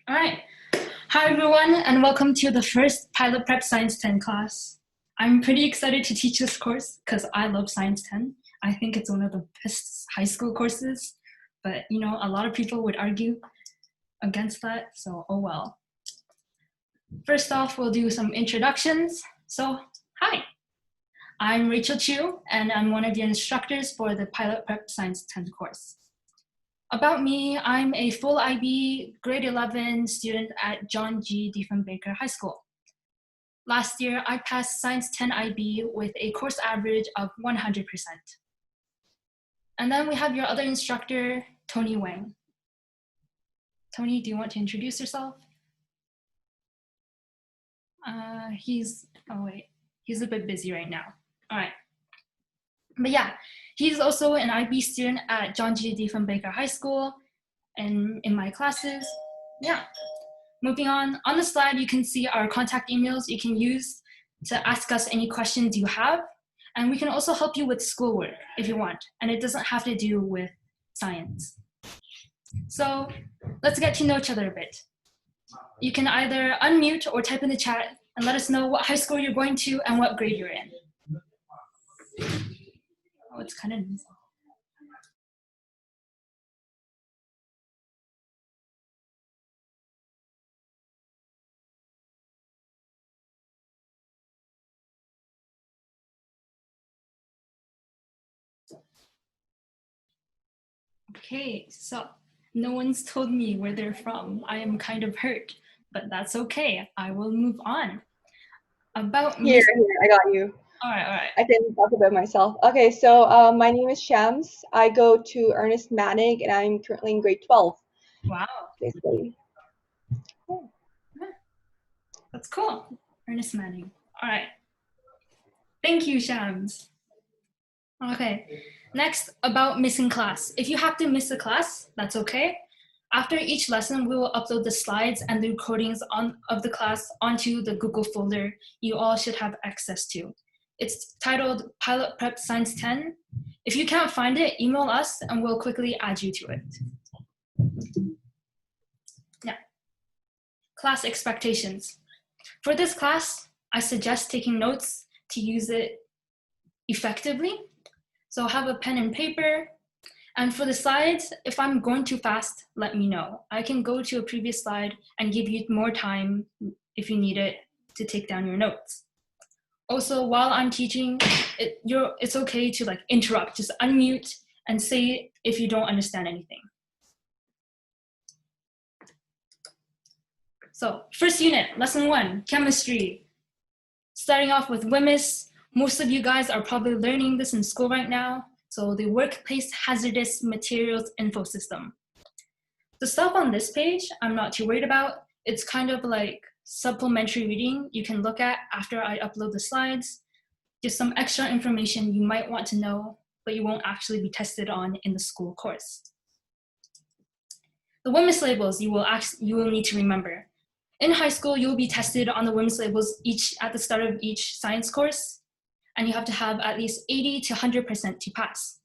All right. Hi, everyone, and welcome to the first Pilot Prep Science 10 class. I'm pretty excited to teach this course because I love Science 10. I think it's one of the best high school courses, but you know, a lot of people would argue against that, so oh well. First off, we'll do some introductions. So, hi, I'm Rachel Chu, and I'm one of the instructors for the Pilot Prep Science 10 course. About me, I'm a full IB grade 11 student at John G. Diefenbaker High School. Last year, I passed Science 10 IB with a course average of 100%. And then we have your other instructor, Tony Wang. Tony, do you want to introduce yourself? He's a bit busy right now. All right. But yeah, he's also an IB student at John G. Diefenbaker High School and in my classes. Yeah. Moving on the slide, you can see our contact emails you can use to ask us any questions you have. And we can also help you with schoolwork if you want. And it doesn't have to do with science. So let's get to know each other a bit. You can either unmute or type in the chat and let us know what high school you're going to and what grade you're in. Oh, it's kind of noisy. Okay, so no one's told me where they're from. I am kind of hurt, but that's okay. I will move on. About me. Here, I got you. All right. I can talk about myself. Okay, so my name is Shams. I go to Ernest Manning, and I'm currently in grade 12. Wow. Basically. Yeah. That's cool. Ernest Manning. All right. Thank you, Shams. Okay. Next, about missing class. If you have to miss a class, that's okay. After each lesson, we will upload the slides and the recordings of the class onto the Google folder you all should have access to. It's titled Pilot Prep Science 10. If you can't find it, email us and we'll quickly add you to it. Yeah. Class expectations. For this class, I suggest taking notes to use it effectively. So have a pen and paper. And for the slides, if I'm going too fast, let me know. I can go to a previous slide and give you more time if you need it to take down your notes. Also, while I'm teaching, it's okay to interrupt, just unmute and say if you don't understand anything. So first unit, lesson 1, chemistry. Starting off with WHMIS. Most of you guys are probably learning this in school right now. So the Workplace Hazardous Materials Info System. The stuff on this page, I'm not too worried about. It's kind of like supplementary reading you can look at after I upload the slides. Just some extra information you might want to know, but you won't actually be tested on in the school course. The WHMIS labels you will need to remember. In high school, you'll be tested on the WHMIS labels at the start of each science course, and you have to have at least 80 to 100% to pass.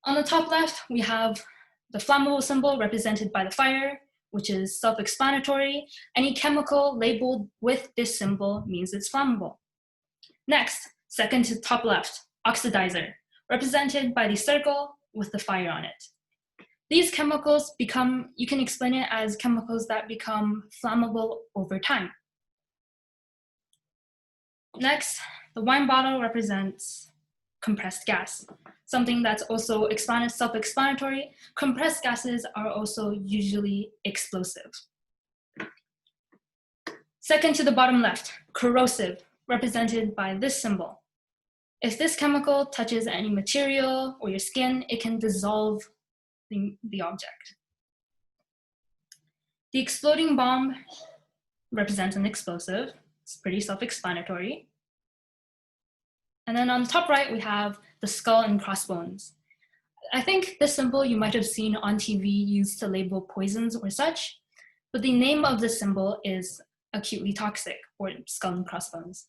On the top left, we have the flammable symbol represented by the fire, which is self-explanatory. Any chemical labeled with this symbol means it's flammable. Next, second to top left, oxidizer, represented by the circle with the fire on it. These chemicals you can explain it as chemicals that become flammable over time. Next, the wine bottle represents compressed gas, something that's also self-explanatory. Compressed gases are also usually explosive. Second to the bottom left, corrosive, represented by this symbol. If this chemical touches any material or your skin, it can dissolve the object. The exploding bomb represents an explosive. It's pretty self-explanatory. And then on the top right, we have the skull and crossbones. I think this symbol you might have seen on TV used to label poisons or such, but the name of this symbol is acutely toxic, or skull and crossbones.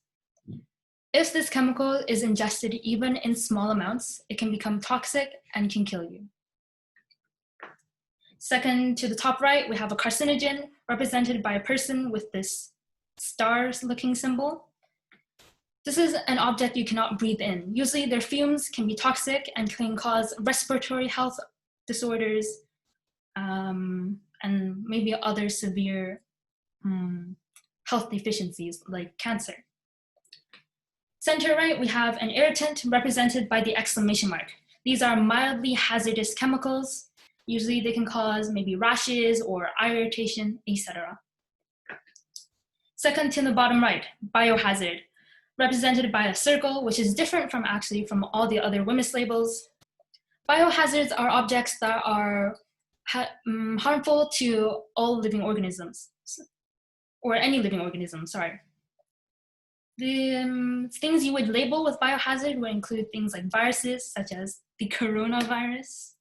If this chemical is ingested even in small amounts, it can become toxic and can kill you. Second to the top right, we have a carcinogen represented by a person with this stars-looking symbol. This is an object you cannot breathe in. Usually their fumes can be toxic and can cause respiratory health disorders and maybe other severe health deficiencies like cancer. Center right, we have an irritant represented by the exclamation mark. These are mildly hazardous chemicals. Usually they can cause maybe rashes or eye irritation, etc. Second to the bottom right, biohazard, represented by a circle, which is different from all the other WHMIS labels. Biohazards are objects that are harmful to all living organisms, or any living organism, sorry. The things you would label with biohazard would include things like viruses, such as the coronavirus.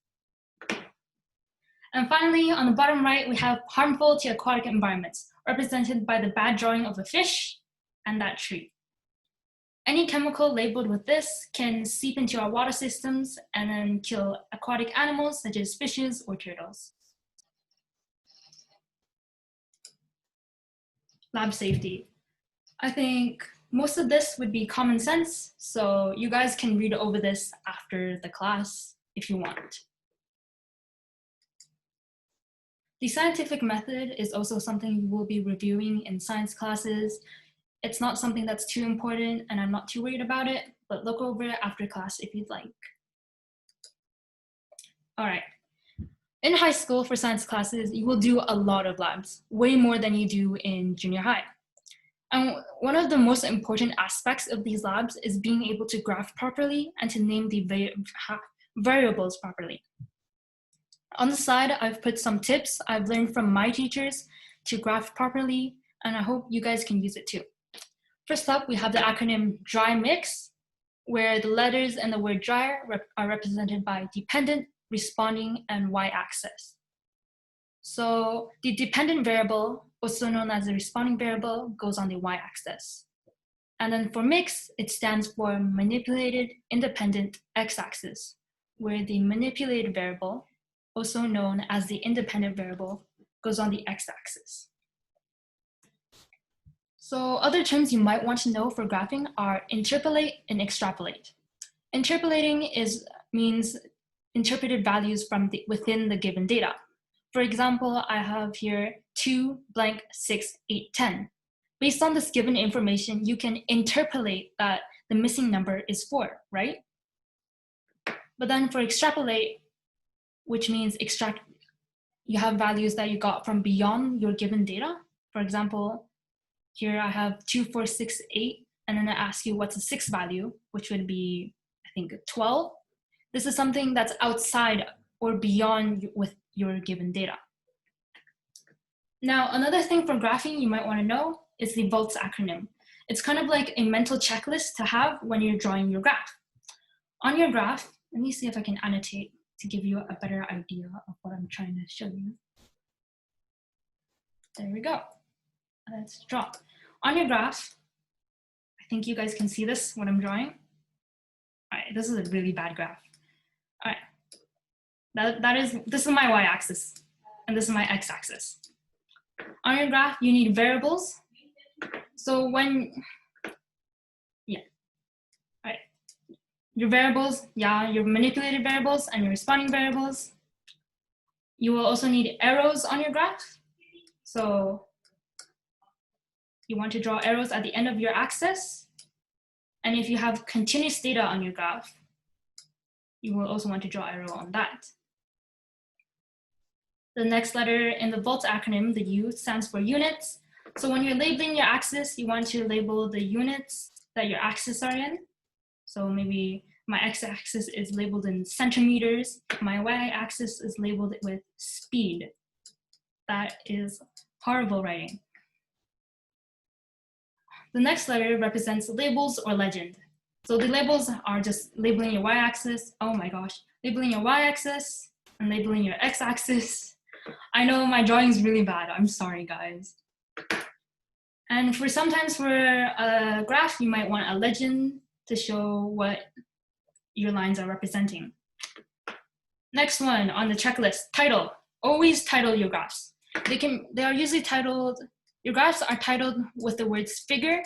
And finally, on the bottom right, we have harmful to aquatic environments, represented by the bad drawing of a fish and that tree. Any chemical labeled with this can seep into our water systems and then kill aquatic animals such as fishes or turtles. Lab safety. I think most of this would be common sense, so you guys can read over this after the class if you want. The scientific method is also something you will be reviewing in science classes. It's not something that's too important and I'm not too worried about it, but look over it after class if you'd like. All right. In high school for science classes, you will do a lot of labs, way more than you do in junior high. And one of the most important aspects of these labs is being able to graph properly and to name the variables properly. On the side, I've put some tips I've learned from my teachers to graph properly, and I hope you guys can use it too. First up, we have the acronym DRY mix, where the letters and the word dry are represented by dependent, responding, and y-axis. So the dependent variable, also known as the responding variable, goes on the y-axis. And then for mix, it stands for manipulated independent x-axis, where the manipulated variable, also known as the independent variable, goes on the x-axis. So other terms you might want to know for graphing are interpolate and extrapolate. Interpolating means interpreted values from within the given data. For example, I have here 2, blank, 6, 8, 10. Based on this given information, you can interpolate that the missing number is 4, right? But then for extrapolate, which means you have values that you got from beyond your given data. For example, here I have 2, 4, 6, 8, and then I ask you what's the 6th value, which would be, I think, 12. This is something that's outside or beyond with your given data. Now, another thing for graphing you might want to know is the VOLTS acronym. It's kind of like a mental checklist to have when you're drawing your graph. On your graph, let me see if I can annotate to give you a better idea of what I'm trying to show you. There we go. Let's draw. On your graph, I think you guys can see this, what I'm drawing. All right, this is a really bad graph. All right, this is my y-axis, and this is my x-axis. On your graph, you need variables. So your variables, your manipulated variables and your responding variables. You will also need arrows on your graph. So you want to draw arrows at the end of your axis. And if you have continuous data on your graph, you will also want to draw arrow on that. The next letter in the VOLT acronym, the U, stands for units. So when you're labeling your axis, you want to label the units that your axis are in. So maybe my x-axis is labeled in centimeters. My y-axis is labeled with speed. That is horrible writing. The next letter represents labels or legend. So the labels are just labeling your y-axis. Oh my gosh, labeling your y-axis and labeling your x-axis. I know my drawing is really bad. I'm sorry, guys. And sometimes for a graph, you might want a legend to show what your lines are representing. Next one on the checklist, title always title your graphs. They are usually titled, your graphs are titled with the words figure,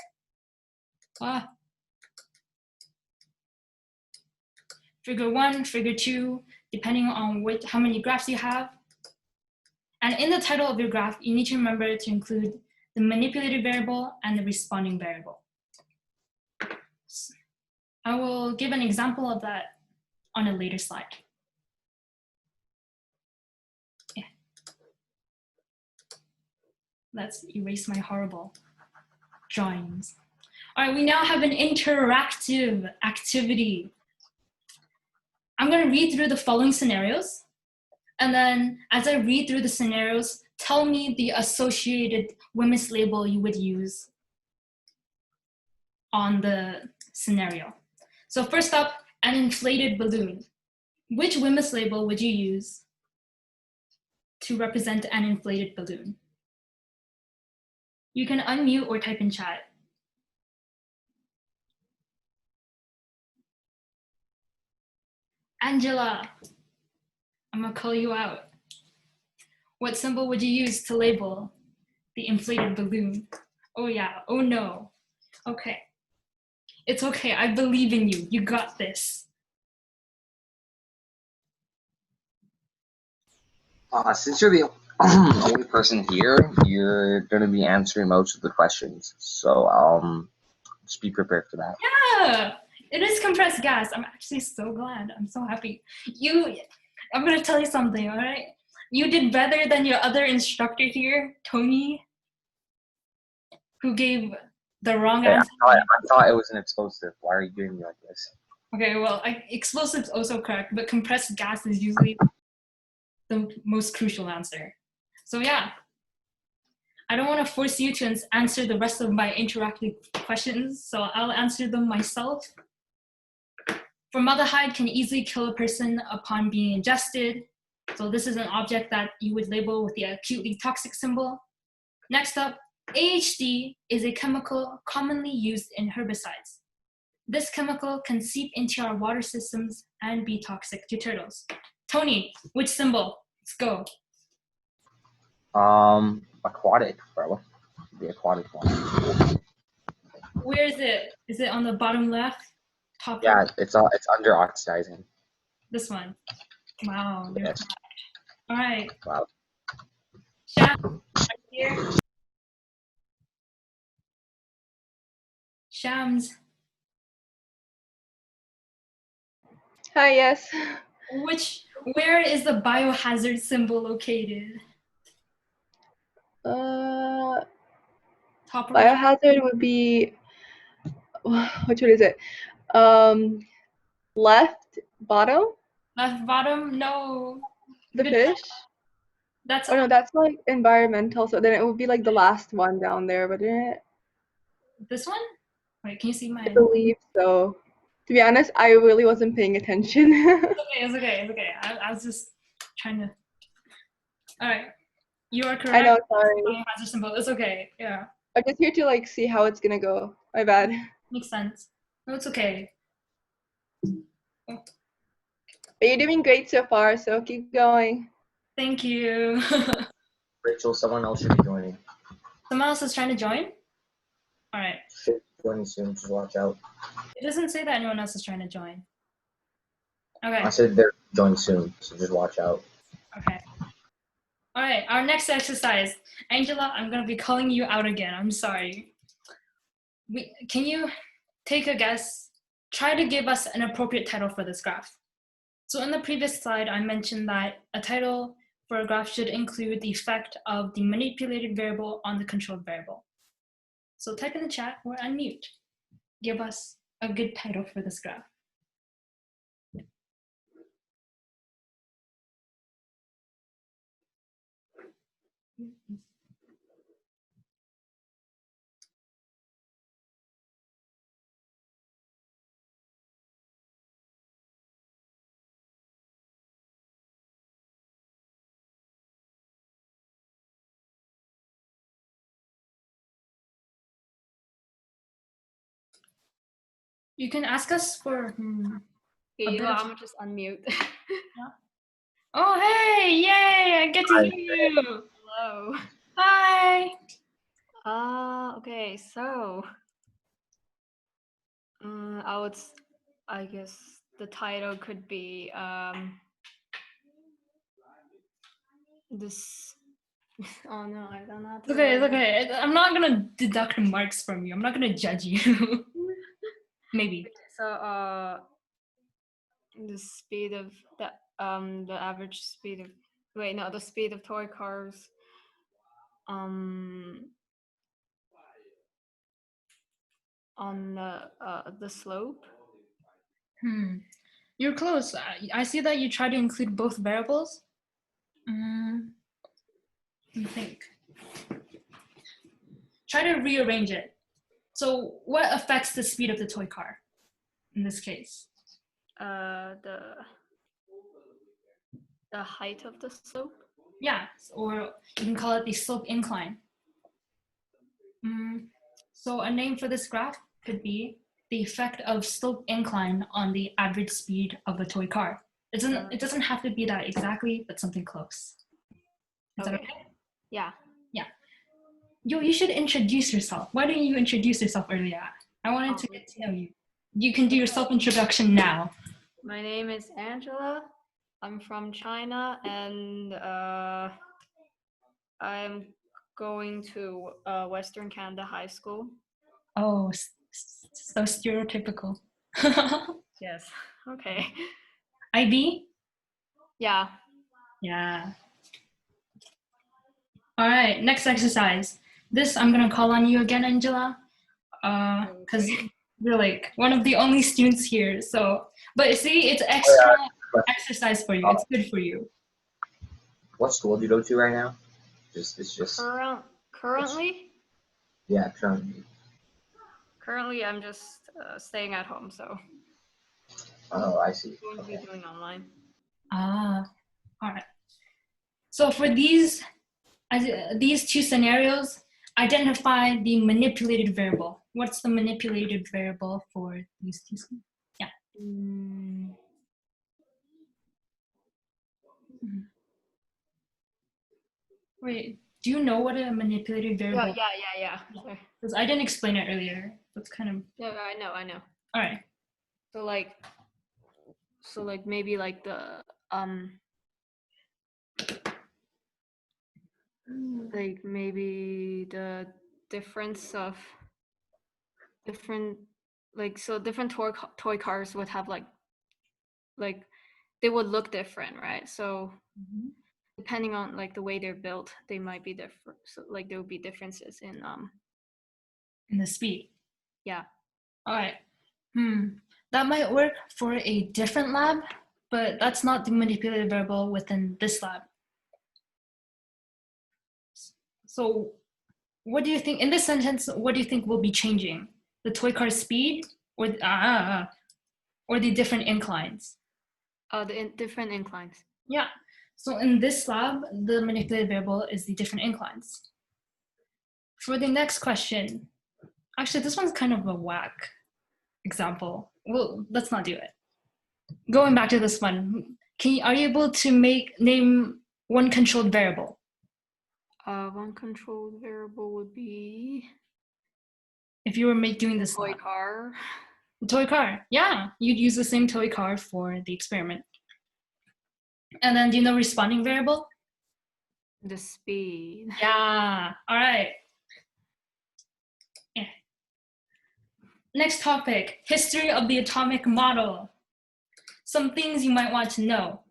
figure 1, figure 2, depending on how many graphs you have. And in the title of your graph, you need to remember to include the manipulated variable and the responding variable. I will give an example of that on a later slide. Yeah. Let's erase my horrible drawings. All right, we now have an interactive activity. I'm going to read through the following scenarios. And then as I read through the scenarios, tell me the associated WMIS label you would use on the scenario. So first up, an inflated balloon. Which WMIS label would you use to represent an inflated balloon? You can unmute or type in chat. Angela, I'm gonna call you out. What symbol would you use to label the inflated balloon? Oh yeah, oh no. Okay, it's okay, I believe in you, you got this. Since you're the only person here, you're going to be answering most of the questions. So just be prepared for that. Yeah, it is compressed gas. I'm actually so glad. I'm so happy. I'm gonna tell you something, all right? You did better than your other instructor here, Tony, who gave the wrong Hey, answer. I thought it was an explosive. Why are you doing me like this? Okay, well, explosive's also correct, but compressed gas is usually the most crucial answer. So yeah, I don't want to force you to answer the rest of my interactive questions, so I'll answer them myself. Formaldehyde can easily kill a person upon being ingested. So this is an object that you would label with the acutely toxic symbol. Next up, AHD is a chemical commonly used in herbicides. This chemical can seep into our water systems and be toxic to turtles. Tony, which symbol? Let's go. Aquatic, bro. The aquatic one. Where is it? Is it on the bottom left? Top Yeah, right? it's under oxidizing. This one. Wow. Yes. All right. Wow. Sham, right here. Shams, Hi, yes. where is the biohazard symbol located? Top right? Biohazard would be, which one is it? Left bottom? Left bottom? No. The Good fish? job. That's Oh no, that's like environmental, so then it would be like the last one down there, wouldn't it? this one? Wait, can you see I mine? believe so. To be honest, I really wasn't paying attention. It's okay. I was just trying to. All right. You are correct. I know, sorry. Biohazard symbol. It's okay. Yeah. I'm just here to like see how it's gonna go. My bad. Makes sense. No, it's okay. But you're doing great so far, so keep going. Thank you. Rachel, someone else should be joining. Someone else is trying to join? All right. Should be joining soon. Just watch out. It doesn't say that anyone else is trying to join. Okay. I said they're joining soon, so just watch out. Okay. All right, our next exercise. Angela, I'm going to be calling you out again. I'm sorry. Can you take a guess? Try to give us an appropriate title for this graph. So in the previous slide, I mentioned that a title for a graph should include the effect of the manipulated variable on the controlled variable. So type in the chat or unmute. Give us a good title for this graph. You can ask us for Okay, I'm gonna just unmute. Oh, hey, yay, I get to hear you. Hello. Hi. Okay, so I guess the title could be this. Oh no, I don't know. How to It's okay, it's write it. okay. I'm not gonna deduct marks from you. I'm not gonna judge you. Maybe. So the speed of the average speed of the speed of toy cars on the slope. You're close. I see that you try to include both variables. Let me think. Try to rearrange it. So what affects the speed of the toy car in this case? The height of the slope. Yeah, or you can call it the slope incline. So a name for this graph could be the effect of slope incline on the average speed of a toy car. It doesn't have to be that exactly, but something close. Is that okay? Yeah. Yeah. You should introduce yourself. Why didn't you introduce yourself earlier? I wanted to get to know you. You can do your self-introduction now. My name is Angela. I'm from China, and I'm going to Western Canada High School. Oh, so stereotypical. Yes. Okay. IB? Yeah. Yeah. All right, next exercise. This, I'm gonna call on you again, Angela, because you're like one of the only students here. So, but see, it's extra exercise for you. It's good for you. What school do you go to right now? It's just. Currently? Yeah, currently. Currently, I'm just staying at home, so. Oh, I see. I'm going to be doing online. Ah, all right. So for these two scenarios, identify the manipulated variable. What's the manipulated variable for these two? Yeah. Wait, do you know what a manipulated variable? Yeah. Because I didn't explain it earlier. That's kind of. Yeah, I know. All right. So like maybe like the like maybe the difference of different different toy cars would have like they would look different, right? So depending on like the way they're built, they might be different. So like there would be differences in the speed. Yeah. All right. That might work for a different lab, but that's not the manipulated variable within this lab. So what do you think, in this sentence, what do you think will be changing? The toy car speed or the different inclines? The different inclines. Yeah. So in this lab, the manipulated variable is the different inclines. For the next question, actually, this one's kind of a whack example. Well, let's not do it. Going back to this one, are you able to name one controlled variable? One controlled variable would be. If you were doing this toy car. The toy car, yeah, you'd use the same toy car for the experiment. And then, do you know responding variable? The speed. Yeah. All right. Yeah. Next topic: history of the atomic model. Some things you might want to know.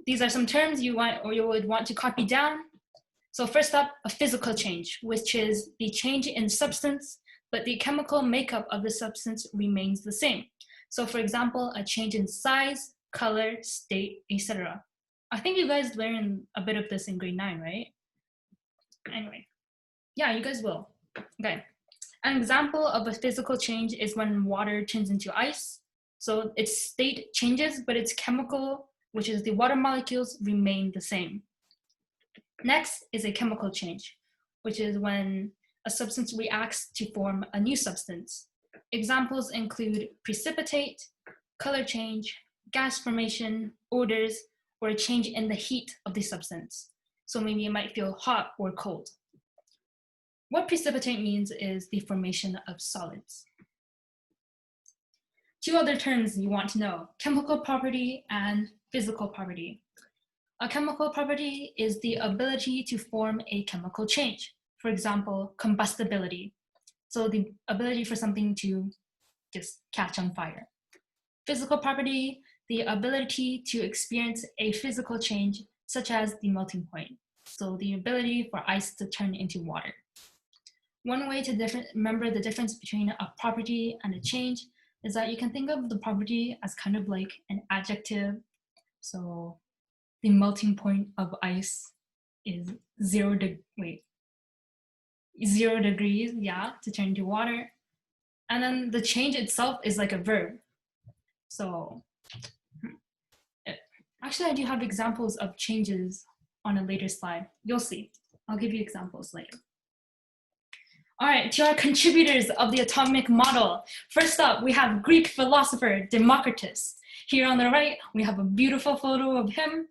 These are some terms you would want to copy down. So first up, a physical change, which is the change in substance, but the chemical makeup of the substance remains the same. So for example, a change in size, color, state, etc. I think you guys learned a bit of this in grade 9, right? Anyway, yeah, you guys will. Okay. An example of a physical change is when water turns into ice. So its state changes, but its chemical, which is the water molecules, remain the same. Next is a chemical change, which is when a substance reacts to form a new substance. Examples include precipitate, color change, gas formation, odors, or a change in the heat of the substance. So maybe it might feel hot or cold. What precipitate means is the formation of solids. Two other terms you want to know, chemical property and physical property. A chemical property is the ability to form a chemical change. For example, combustibility. So the ability for something to just catch on fire. Physical property, the ability to experience a physical change, such as the melting point. So the ability for ice to turn into water. One way to remember the difference between a property and a change is that you can think of the property as kind of like an adjective. So the melting point of ice is 0 degrees, yeah, to turn into water. And then the change itself is like a verb. So actually I do have examples of changes on a later slide. You'll see. I'll give you examples later. All right, to our contributors of the atomic model. First up, we have Greek philosopher Democritus. Here on the right, we have a beautiful photo of him.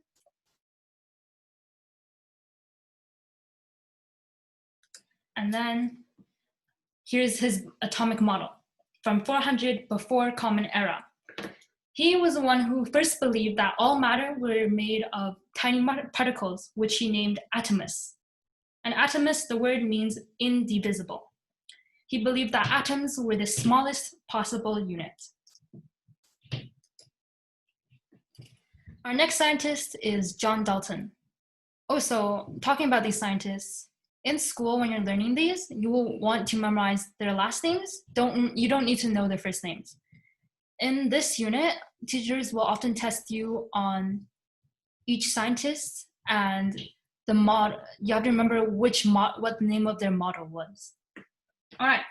And then here's his atomic model from 400 before Common Era. He was the one who first believed that all matter were made of tiny particles, which he named atoms. And atomus, the word means indivisible. He believed that atoms were the smallest possible unit. Our next scientist is John Dalton. Also, talking about these scientists, in school when you're learning these, you will want to memorize their last names. You don't need to know their first names. In this unit, teachers will often test you on each scientist and the model. You have to remember what the name of their model was. All right.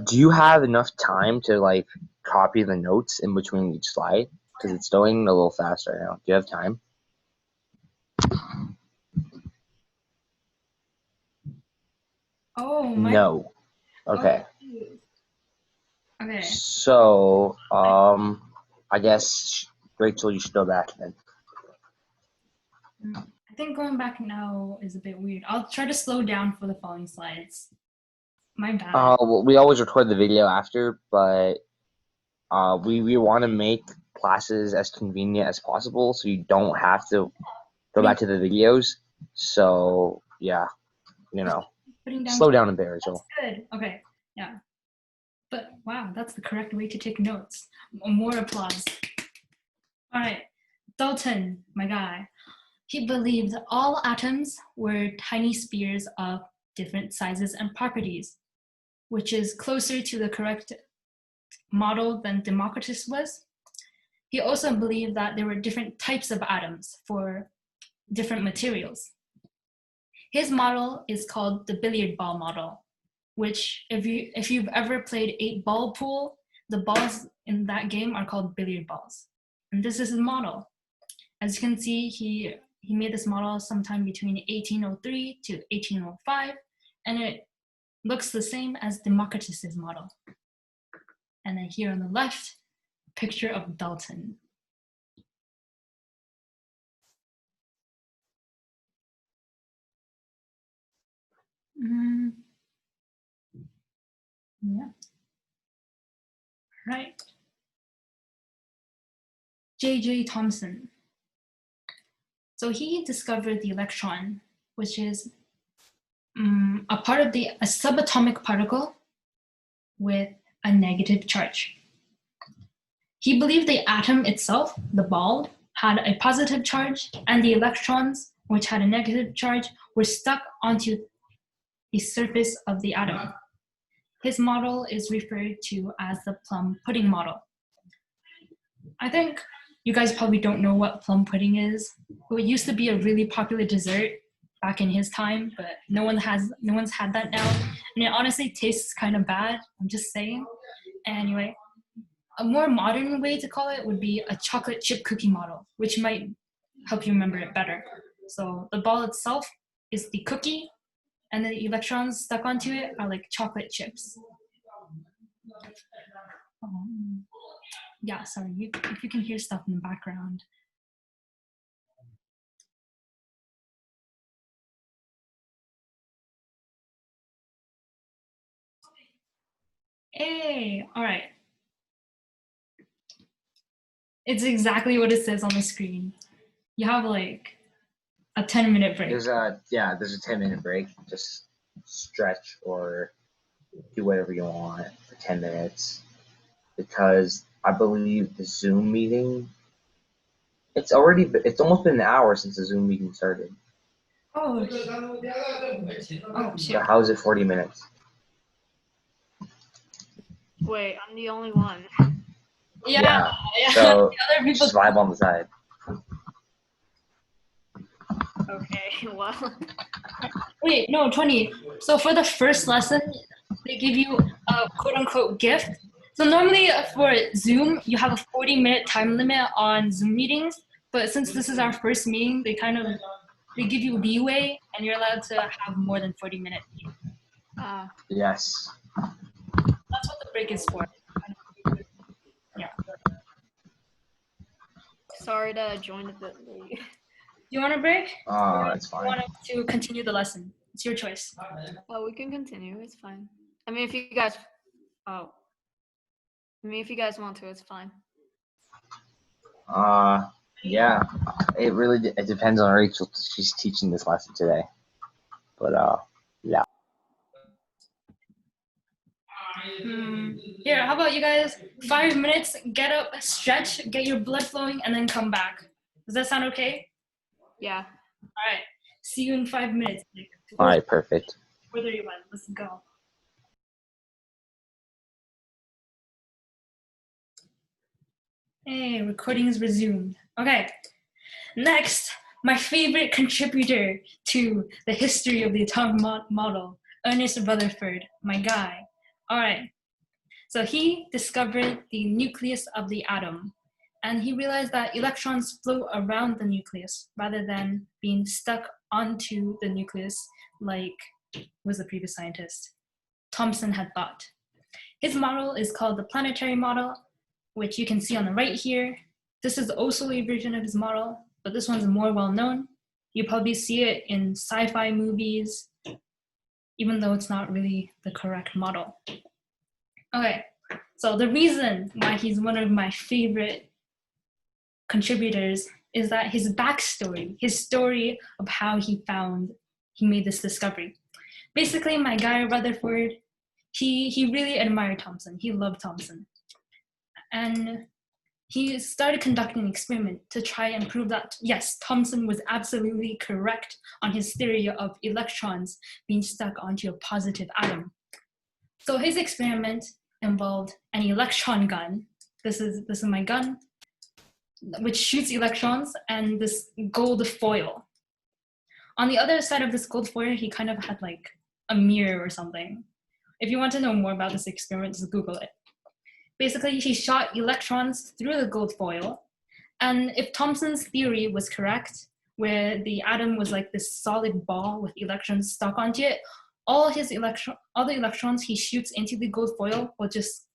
Do you have enough time to like copy the notes in between each slide? Because it's going a little fast right now. Do you have time? Oh, no. Okay. Okay. So, I guess Rachel, you should go back then. I think going back now is a bit weird. I'll try to slow down for the following slides. My bad. Well, we always record the video after, but we want to make classes as convenient as possible, so you don't have to go back to the videos. So yeah, slow down a bit, Rachel. That's good. Okay. Yeah. But wow, that's the correct way to take notes. More applause. All right. Dalton, my guy. He believed all atoms were tiny spheres of different sizes and properties, which is closer to the correct model than Democritus was. He also believed that there were different types of atoms for different materials. His model is called the billiard ball model, which if you've ever played 8-ball pool, the balls in that game are called billiard balls. And this is his model. As you can see, he made this model sometime between 1803 to 1805, and it looks the same as Democritus's model. And then here on the left, picture of Dalton. Yeah. Right. J.J. Thomson. So he discovered the electron, which is a part of a subatomic particle with a negative charge. He believed the atom itself, the ball, had a positive charge, and the electrons, which had a negative charge, were stuck onto the surface of the atom. His model is referred to as the plum pudding model. I think you guys probably don't know what plum pudding is. It used to be a really popular dessert back in his time, but no one's had that now. And it honestly tastes kind of bad, I'm just saying. Anyway, a more modern way to call it would be a chocolate chip cookie model, which might help you remember it better. So the ball itself is the cookie, and the electrons stuck onto it are like chocolate chips. Yeah, sorry, if you can hear stuff in the background. Hey, all right. It's exactly what it says on the screen. You have like a 10-minute break. There's a 10-minute break. Just stretch or do whatever you want for 10 minutes, because I believe the Zoom meeting, it's almost been an hour since the Zoom meeting started. Oh, So shit. how is it 40 minutes? Wait, I'm the only one. Yeah. So The other people. just vibe on the side. Okay, well. Wait, no, 20. So for the first lesson, they give you a quote unquote gift. So normally for Zoom, you have a 40-minute time limit on Zoom meetings. But since this is our first meeting, they give you leeway and you're allowed to have more than 40 minutes. Yes. That's what the break is for. Yeah. Sorry that I joined a bit late. You want a break? It's You fine. want to continue the lesson? It's your choice. Oh, we can continue. It's fine. I mean, if you guys, want to, it's fine. Yeah. It depends on Rachel. She's teaching this lesson today. But yeah. Here, how about you guys? 5 minutes, get up, stretch, get your blood flowing, and then come back. Does that sound okay? Yeah. All right. See you in 5 minutes. All right, perfect. 4:31. Let's go. Hey, recording is resumed. Okay. Next, my favorite contributor to the history of the atomic model, Ernest Rutherford, my guy. All right. So he discovered the nucleus of the atom, and he realized that electrons float around the nucleus rather than being stuck onto the nucleus like was the previous scientist Thomson had thought. His model is called the planetary model, which you can see on the right here. This is also a version of his model, but this one's more well known. You probably see it in sci-fi movies, even though it's not really the correct model. Okay, so the reason why he's one of my favorite contributors is that his backstory, his story of how he made this discovery. Basically, my guy Rutherford, he really admired Thomson. He loved Thomson. And he started conducting an experiment to try and prove that, yes, Thomson was absolutely correct on his theory of electrons being stuck onto a positive atom. So his experiment involved an electron gun. This is my gun, which shoots electrons, and this gold foil. On the other side of this gold foil, he kind of had like a mirror or something. If you want to know more about this experiment, just Google it. Basically, he shot electrons through the gold foil, and if Thomson's theory was correct, where the atom was like this solid ball with electrons stuck onto it, all the electrons he shoots into the gold foil will just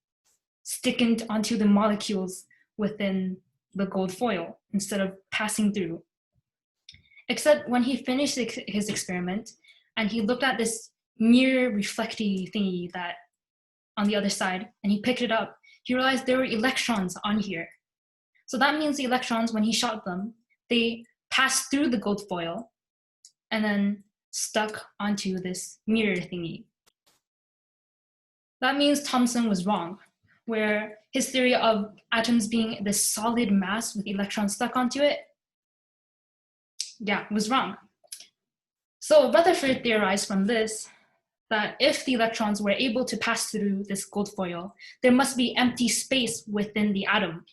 stick onto the molecules within the gold foil instead of passing through. Except when he finished his experiment and he looked at this mirror reflecty thingy that on the other side, and he picked it up, he realized there were electrons on here. So that means the electrons, when he shot them, they passed through the gold foil and then stuck onto this mirror thingy. That means Thomson was wrong, where his theory of atoms being this solid mass with electrons stuck onto it, was wrong. So Rutherford theorized from this that if the electrons were able to pass through this gold foil, there must be empty space within the atom.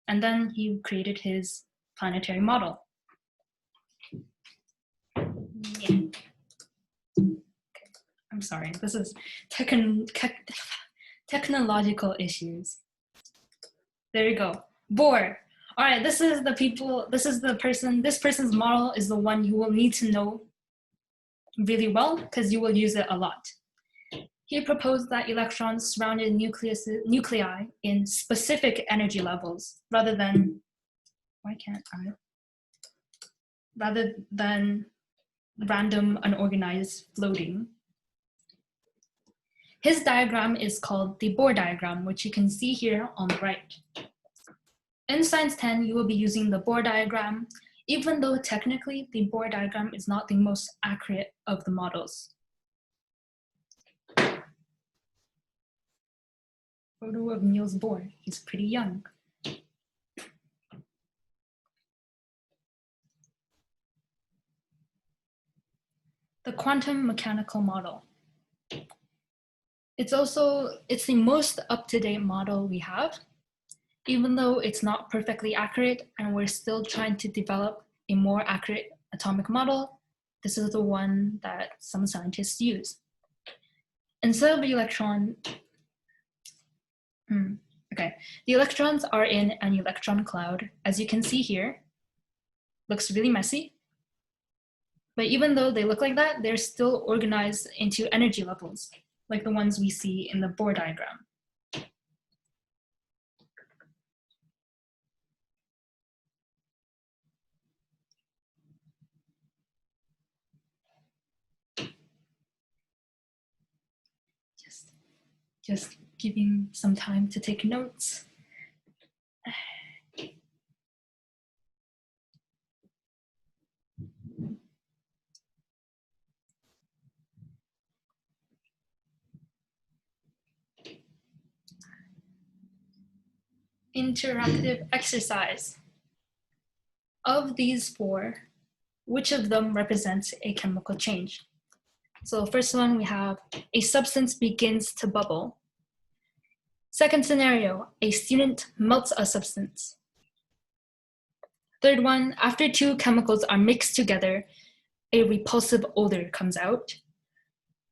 And then he created his planetary model. Yeah. I'm sorry, this is technological issues. There you go. Bohr. All right, this person's model is the one you will need to know really well because you will use it a lot. He proposed that electrons surrounded nuclei in specific energy levels rather than random unorganized floating. His diagram is called the Bohr diagram, which you can see here on the right. In Science 10, you will be using the Bohr diagram, even though technically the Bohr diagram is not the most accurate of the models. Photo of Niels Bohr. He's pretty young. The quantum mechanical model. It's the most up-to-date model we have, even though it's not perfectly accurate and we're still trying to develop a more accurate atomic model. This is the one that some scientists use. Instead of the electron, the electrons are in an electron cloud, as you can see here. Looks really messy. But even though they look like that, they're still organized into energy levels, like the ones we see in the Bohr diagram. Just giving some time to take notes. Interactive exercise. Of these four, which of them represents a chemical change? So first one, we have a substance begins to bubble. Second scenario, a student melts a substance. Third one, after two chemicals are mixed together, a repulsive odor comes out.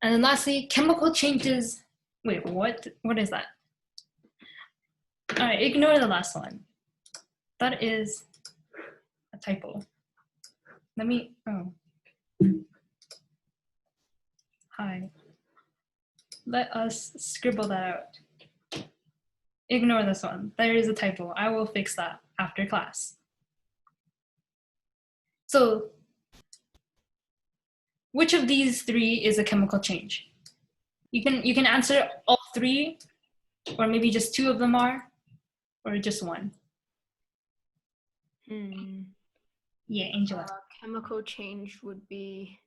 And then lastly, chemical changes. Wait, what is that? All right, ignore the last one. That is a typo. Hi. Let us scribble that out. Ignore this one. There is a typo. I will fix that after class. So, which of these three is a chemical change? You can answer all three, or maybe just two of them are, or just one. Yeah, Angela. Chemical change would be.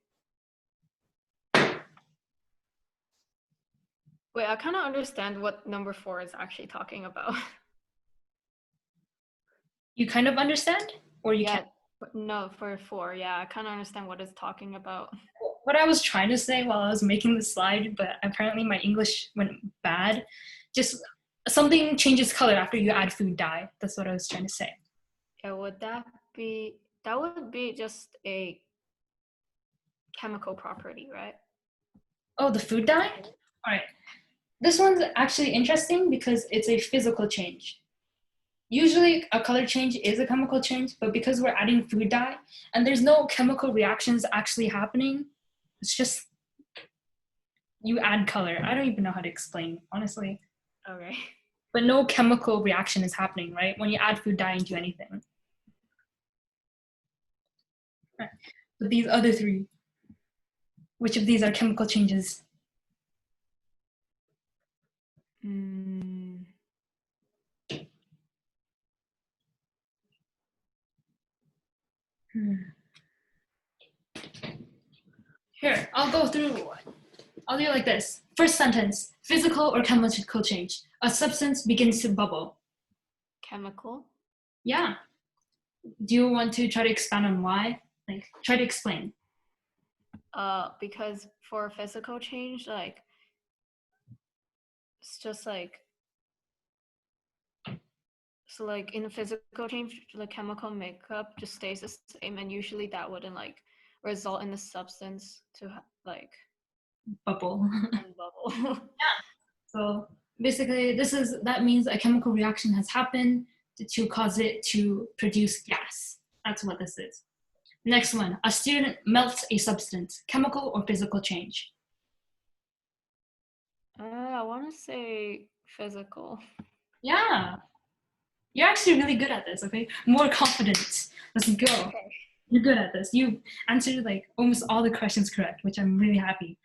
Wait, I kind of understand what number 4 is actually talking about. You kind of understand, or you can't? No, for 4, yeah, I kind of understand what it's talking about. What I was trying to say while I was making the slide, but apparently my English went bad. Just something changes color after you add food dye. That's what I was trying to say. Yeah, that would be just a chemical property, right? Oh, the food dye? All right. This one's actually interesting because it's a physical change. Usually a color change is a chemical change, but because we're adding food dye and there's no chemical reactions actually happening, it's just you add color. I don't even know how to explain, honestly. Okay. But no chemical reaction is happening, right? When you add food dye into anything. Right. But these other three, which of these are chemical changes? Here, I'll go through. I'll do it like this. First sentence, physical or chemical change. A substance begins to bubble. Chemical? Yeah. Do you want to try to expand on why? Like, try to explain. Because for physical change, like, it's just like, so like in a physical change, the chemical makeup just stays the same, and usually that wouldn't like result in the substance to like Bubble. bubble. Yeah. So basically, that means a chemical reaction has happened to cause it to produce gas. That's what this is. Next one, a student melts a substance, chemical or physical change? I want to say physical. Yeah. You're actually really good at this, okay? More confidence. Let's go. Okay. You're good at this. You answered like almost all the questions correct, which I'm really happy.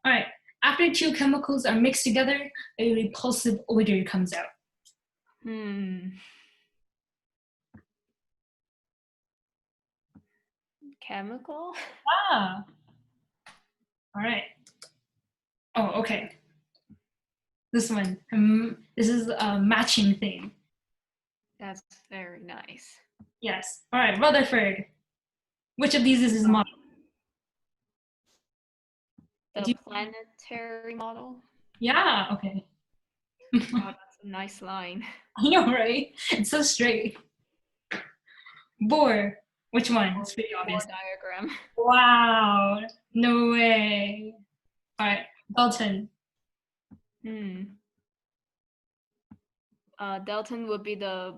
All right. After two chemicals are mixed together, a repulsive odor comes out. Chemical? Ah. All right. Oh, okay. This one. This is a matching thing. That's very nice. Yes. All right, Rutherford. Which of these is his model? The planetary model? Yeah, okay. Oh, that's a nice line. I know, right? It's so straight. Bohr. Which one? It's pretty Bohr obvious. diagram. Wow. No way. All right, Dalton. Dalton would be the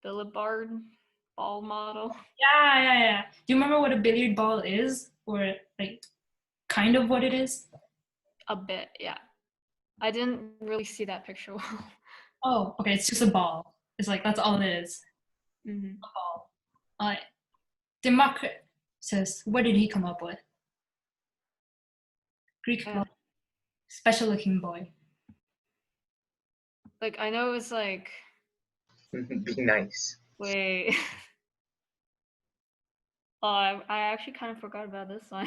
billiard ball model. Yeah. Do you remember what a billiard ball is? Or like kind of what it is? A bit, yeah. I didn't really see that picture well. Oh, okay, it's just a ball. It's like, that's all it is. A ball. All right. Democritus, what did he come up with? Greek boy. Special looking boy. Like, I know it's like, Be nice. wait. Oh, I actually kind of forgot about this one.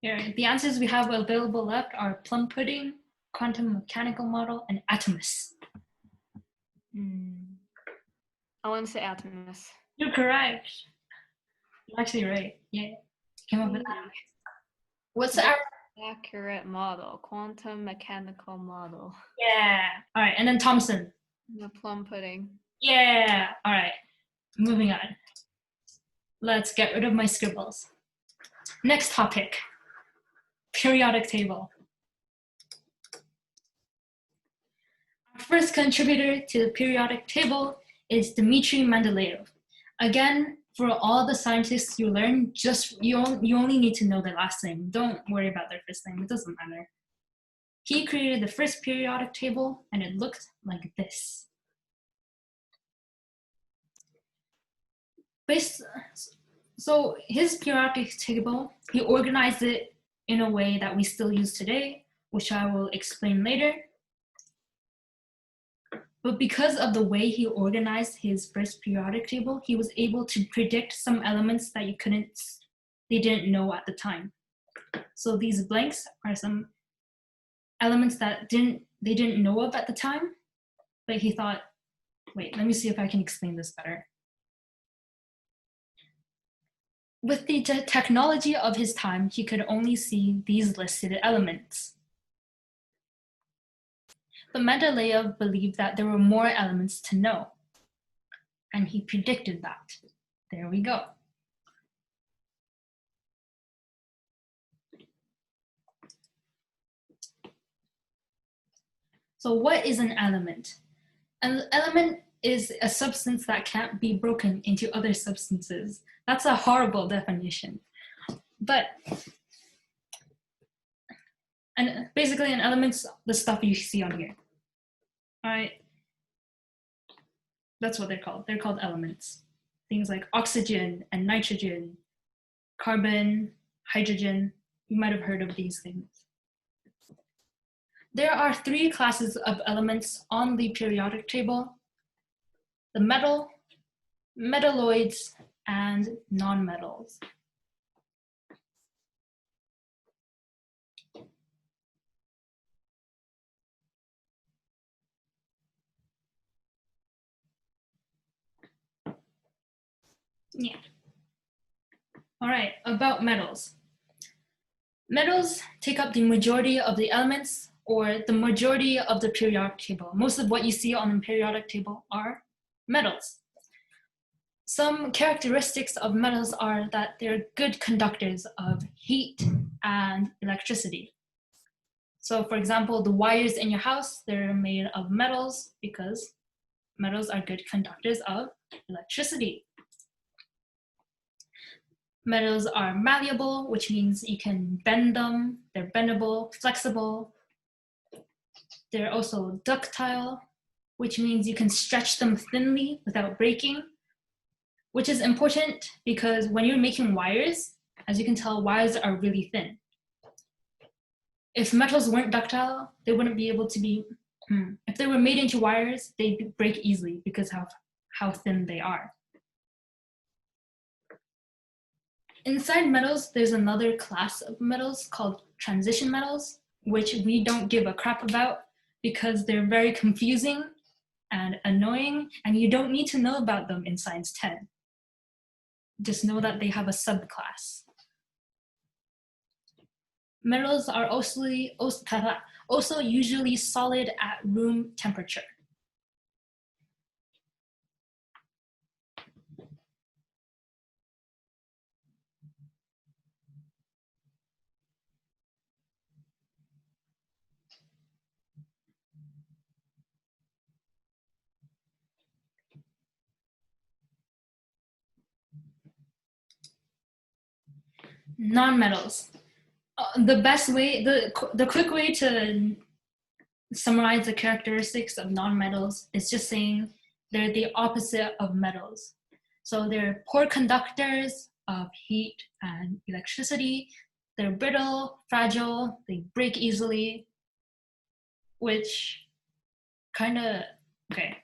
Here, the answers we have available left are plum pudding, quantum mechanical model, and atomus. I want to say Atomus. You're correct. You're actually right. Yeah. Came up with atomus. What's our Accurate model, quantum mechanical model. Yeah. All right, and then Thomson. The plum pudding. Yeah. All right. Moving on. Let's get rid of my scribbles. Next topic. Periodic table. Our first contributor to the periodic table is Dmitry Mendeleev. Again, for all the scientists you learn, you only need to know their last name. Don't worry about their first name. It doesn't matter. He created the first periodic table, and it looked like this. So his periodic table, he organized it in a way that we still use today, which I will explain later. But because of the way he organized his first periodic table, he was able to predict some elements that they didn't know at the time. So these blanks are some elements that they didn't know of at the time, but he thought, wait, let me see if I can explain this better. With the technology of his time, he could only see these listed elements. But Mendeleev believed that there were more elements to know, and he predicted that. There we go. So what is an element? An element is a substance that can't be broken into other substances. That's a horrible definition. But basically an element's the stuff you see on here. All right. That's what they're called. They're called elements. Things like oxygen and nitrogen, carbon, hydrogen. You might have heard of these things. There are three classes of elements on the periodic table: the metal, metalloids, and nonmetals. Yeah. All right, about metals. Metals take up the majority of the elements, or the majority of the periodic table. Most of what you see on the periodic table are metals. Some characteristics of metals are that they're good conductors of heat and electricity. So for example, the wires in your house, they're made of metals because metals are good conductors of electricity. Metals are malleable, which means you can bend them. They're bendable, flexible. They're also ductile, which means you can stretch them thinly without breaking, which is important because when you're making wires, as you can tell, wires are really thin. if metals weren't ductile, they wouldn't be able to be, if they were made into wires, they'd break easily because of how thin they are. Inside metals, there's another class of metals called transition metals, which we don't give a crap about because they're very confusing and annoying, and you don't need to know about them in Science 10. Just know that they have a subclass. Metals are also usually solid at room temperature. Non-metals. The best way, the quick way to summarize the characteristics of non-metals is just saying they're the opposite of metals. So they're poor conductors of heat and electricity. They're brittle, fragile, they break easily, which kind of, okay.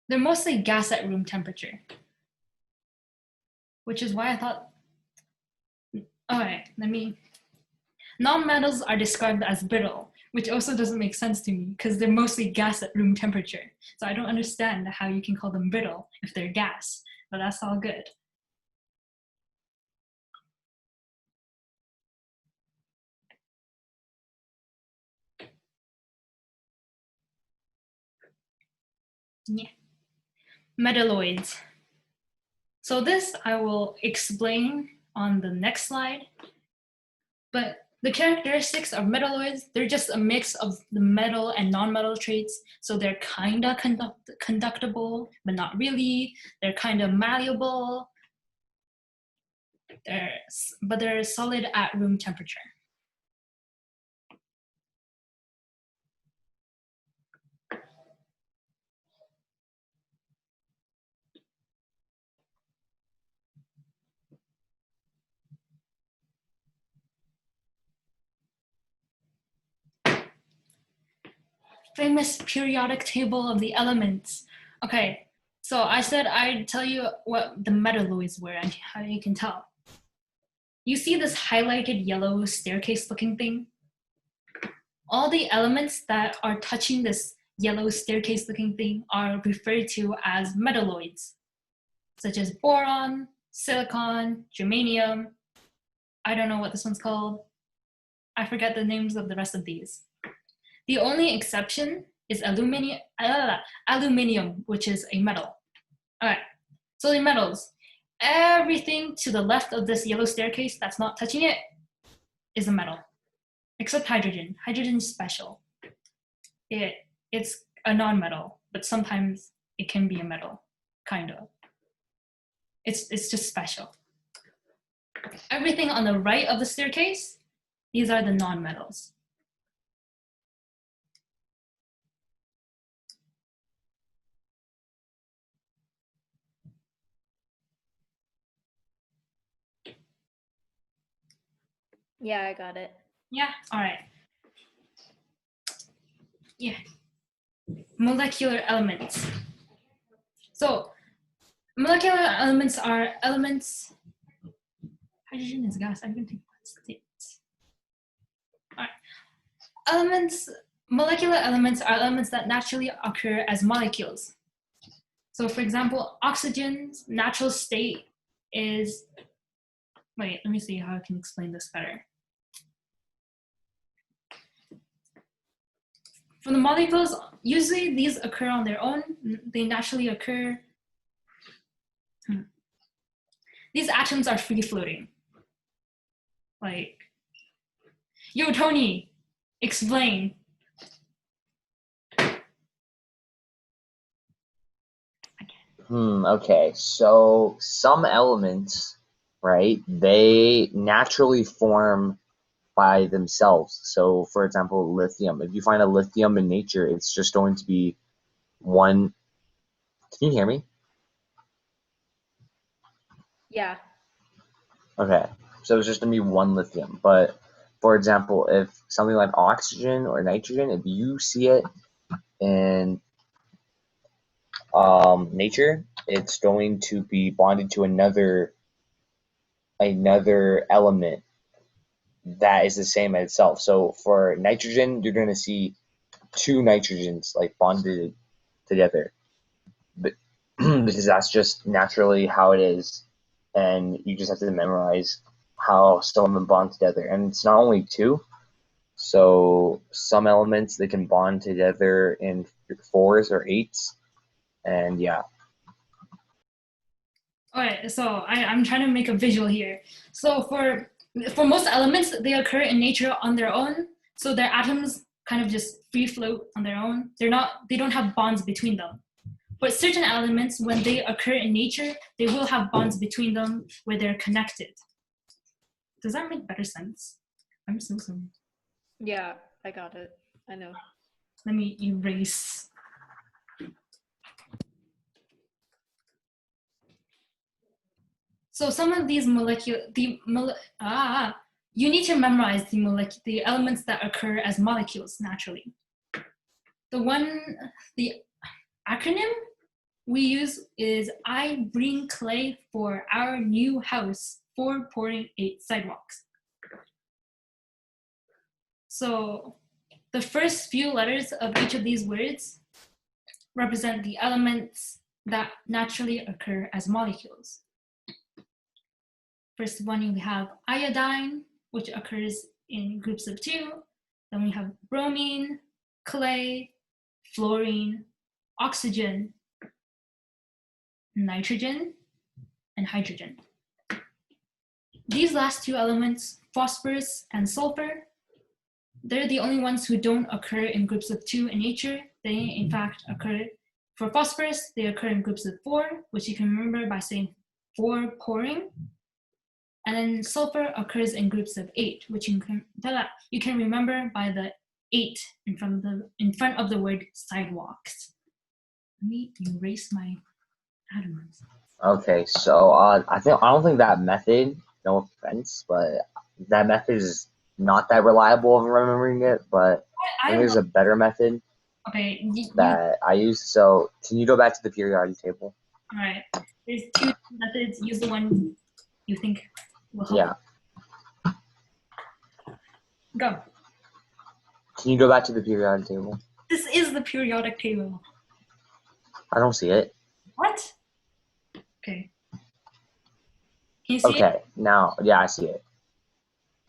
They're mostly gas at room temperature, which is why I thought, all right, non-metals are described as brittle, which also doesn't make sense to me because they're mostly gas at room temperature. So I don't understand how you can call them brittle if they're gas, but that's all good. Yeah. Metalloids. So this I will explain on the next slide, but the characteristics of metalloids, they're just a mix of the metal and non-metal traits. So they're kind of conductible, but not really. They're kind of malleable, but they're solid at room temperature. Famous periodic table of the elements. Okay, so I said I'd tell you what the metalloids were and how you can tell. You see this highlighted yellow staircase looking thing? All the elements that are touching this yellow staircase looking thing are referred to as metalloids, such as boron, silicon, germanium. I don't know what this one's called. I forget the names of the rest of these. The only exception is aluminium, which is a metal. All right, so the metals. Everything to the left of this yellow staircase that's not touching it is a metal, except hydrogen. Hydrogen's special. It's a non-metal, but sometimes it can be a metal, kind of. It's just special. Everything on the right of the staircase, these are the non-metals. Yeah, I got it. Yeah, all right. Yeah. Molecular elements. So molecular elements are elements. Hydrogen is gas. I don't think that's it. All right. Molecular elements are elements that naturally occur as molecules. So for example, oxygen's natural state is, wait, let me see how I can explain this better. For the molecules, usually these occur on their own. They naturally occur. These atoms are free floating. Like, yo, Tony, explain. Okay, so some elements, right, they naturally form by themselves. So, for example, lithium. If you find a lithium in nature, it's just going to be one. Can you hear me? Yeah. Okay, so it's just going to be one lithium. But for example, if something like oxygen or nitrogen, if you see it in nature, it's going to be bonded to another element that is the same as itself. So for nitrogen, you're going to see two nitrogens like bonded together, but because that's just naturally how it is, and you just have to memorize how some of them bond together. And it's not only two. So some elements they can bond together in 4s or 8s, and yeah. All right, so I'm trying to make a visual here. So for most elements, they occur in nature on their own. So their atoms kind of just free float on their own. They don't have bonds between them. But certain elements, when they occur in nature, they will have bonds between them where they're connected. Does that make better sense? I'm so sorry. Yeah, I got it. I know. Let me erase. So some of these you need to memorize the elements that occur as molecules naturally. The acronym we use is I bring clay for our new house, 4 pouring 8 sidewalks. So the first few letters of each of these words represent the elements that naturally occur as molecules. First one, we have iodine, which occurs in groups of 2. Then we have bromine, clay, fluorine, oxygen, nitrogen, and hydrogen. These last 2 elements, phosphorus and sulfur, they're the only ones who don't occur in groups of 2 in nature. They, in fact, occur, for phosphorus, they occur in groups of 4, which you can remember by saying 4 pouring. And then sulfur occurs in groups of 8, which you can remember by the 8 in front of the word sidewalks. Let me erase my atoms. Okay, so I don't think that method, no offense, but that method is not that reliable of remembering it. But I think there's a better method that I use. So can you go back to the periodic table? All right. There's 2 methods. Use the one you think will help. Yeah. Go. Can you go back to the periodic table? This is the periodic table. I don't see it. What? Okay. Can you see it? Okay, now, yeah, I see it.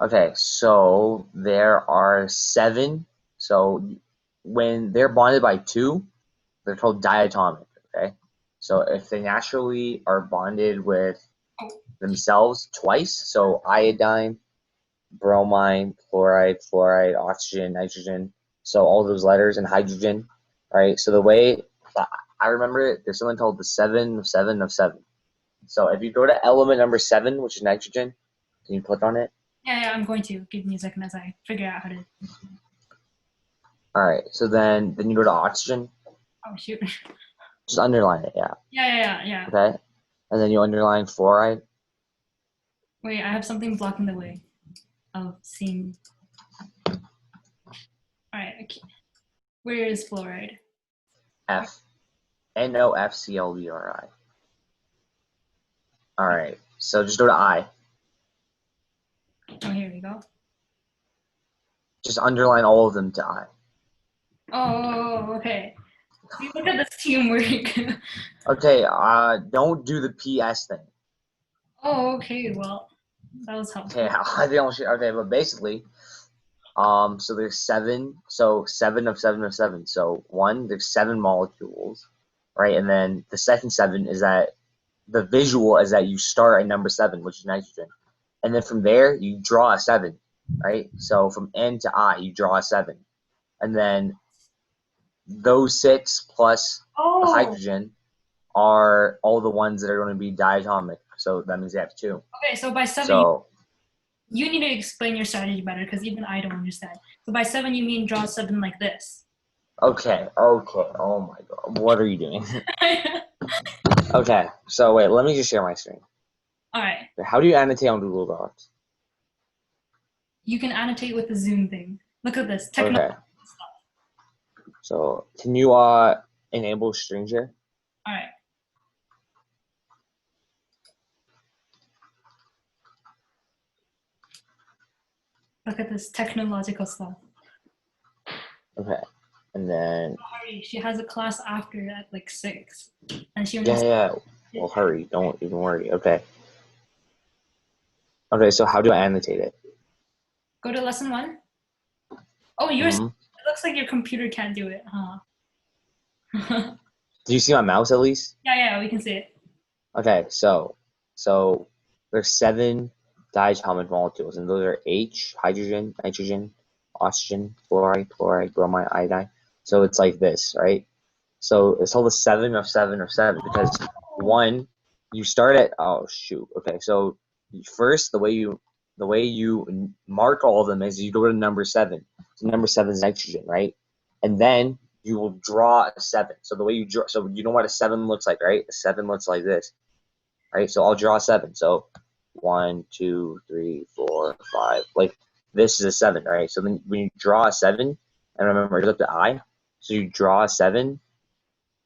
Okay, so there are 7. So when they're bonded by 2, they're called diatomic, okay? So if they naturally are bonded with themselves twice, so iodine, bromine, fluoride, oxygen, nitrogen, so all those letters, and hydrogen, right? So the way I remember it, there's something called the 7 of 7 of 7. So if you go to element number 7, which is nitrogen, can you click on it? Yeah, I'm going to. Give me a second as I figure out how to. All right, so then you go to oxygen. Oh, shoot. Just underline it, yeah. Yeah. Okay, and then you underline fluoride. Wait, I have something blocking the way of seeing. All right, okay. Where is fluoride? F. NOFCLBRI. All right, so just go to I. Oh, here we go. Just underline all of them to I. Oh, okay. See, look at this teamwork. Okay, don't do the PS thing. Oh, okay. Well, that was helpful. Okay, but basically, so there's 7. So 7 of 7 of 7. So 1, there's 7 molecules, right? And then the second 7 is that the visual is that you start at number 7, which is nitrogen, and then from there you draw a 7, right? So from N to I, you draw a 7, and then those 6 plus the hydrogen are all the ones that are going to be diatomic. So that means they have 2. Okay, so by 7, so you need to explain your strategy better because even I don't understand. So by 7, you mean draw 7 like this. Okay. Oh my god, what are you doing? Okay, so wait, let me just share my screen. All right. How do you annotate on Google Docs? you can annotate with the zoom thing. Look at this. Okay. So can you enable string share? All right. Look at this technological stuff. Okay. And then Hurry, she has a class after at like 6. And she yeah. Well, hurry. Don't even worry. Okay. Okay. So how do I annotate it? Go to lesson 1. Oh, yours. It looks like your computer can't do it, huh? Do you see my mouse at least? Yeah, we can see it. Okay. So there's 7 diatomic molecules, and those are H, hydrogen, nitrogen, oxygen, fluoride, chloride, bromide, iodine. So it's like this, right? So it's all the 7 of 7 of 7 because 1, you start at, oh shoot. Okay, so first the way you mark all of them is you go to number 7. So number 7 is nitrogen, right? And then you will draw a 7. So the way you draw, so you know what a 7 looks like, right? A 7 looks like this, right? So I'll draw a 7. So 1, 2, 3, 4, 5. Like this is a 7, right? So then when you draw a 7, and remember it's up to I. So you draw a 7.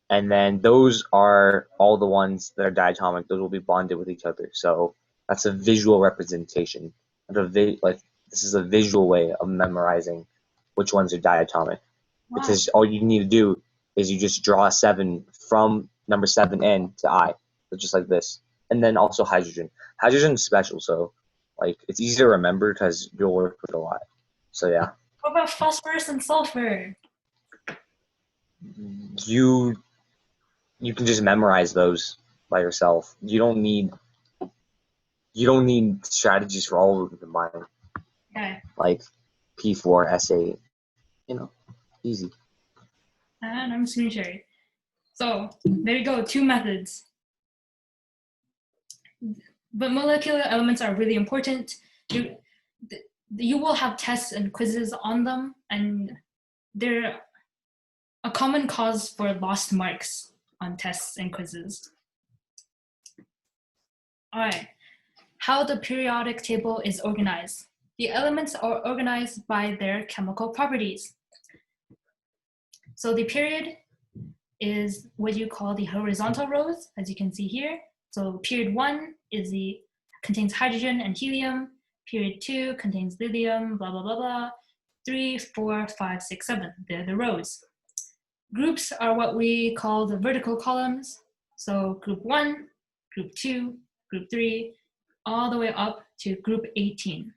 And then those are all the ones that are diatomic. Those will be bonded with each other. So that's a visual representation. Like this is a visual way of memorizing which ones are diatomic. Wow. Because all you need to do is you just draw a 7 from number 7n to I. So just like this. And then also hydrogen. Hydrogen is special, so like it's easy to remember because you'll work with it a lot. So yeah. What about phosphorus and sulfur? You can just memorize those by yourself. You don't need strategies for all of them combined. Okay. Like P4, S8, easy. And I'm screen sharing. So there you go, 2 methods. But molecular elements are really important. You will have tests and quizzes on them, and they're a common cause for lost marks on tests and quizzes. All right, how the periodic table is organized. The elements are organized by their chemical properties. So the period is what you call the horizontal rows, as you can see here. So period 1 contains hydrogen and helium. Period 2 contains lithium, blah, blah, blah, blah. 3, 4, 5, 6, 7, they're the rows. Groups are what we call the vertical columns. So group 1, group 2, group 3, all the way up to group 18.